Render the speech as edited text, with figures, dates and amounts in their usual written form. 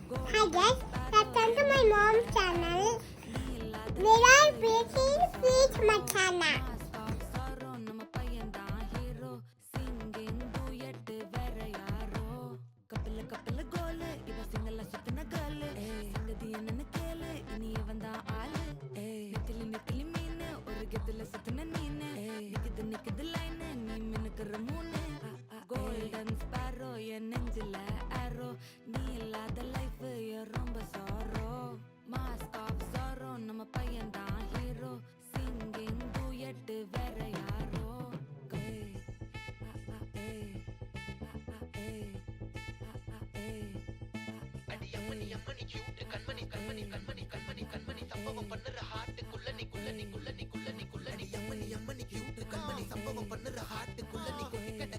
Hi guys, welcome to my mom's channel. We are baking sweet machana. Golden sparrow என் நெஞ்சில ஆரோ நீ இல்லாத லைஃப் ரொம்ப சாரோ மாஸ்க் ஆஃப் சாரோ நம்ம பையன் தான் ஹீரோ சிங்கிங் டூயட் வேற யாரோ அடி அம்மனி அம்மனி கியூட் கண்மணி கண்மணி கண்மணி கண்மணி கண்மணி சம்பவம் பண்ணுற ஹார்ட்டுக்குள்ள நீ குள்ள நீ குள்ள நீ குள்ள நீ குள்ள நீ அம்மனி அம்மனி கியூட் கண்மணி சம்பவம் பண்ணுற ஹார்ட்டுக்குள்ள நீ கொட்டி கட்ட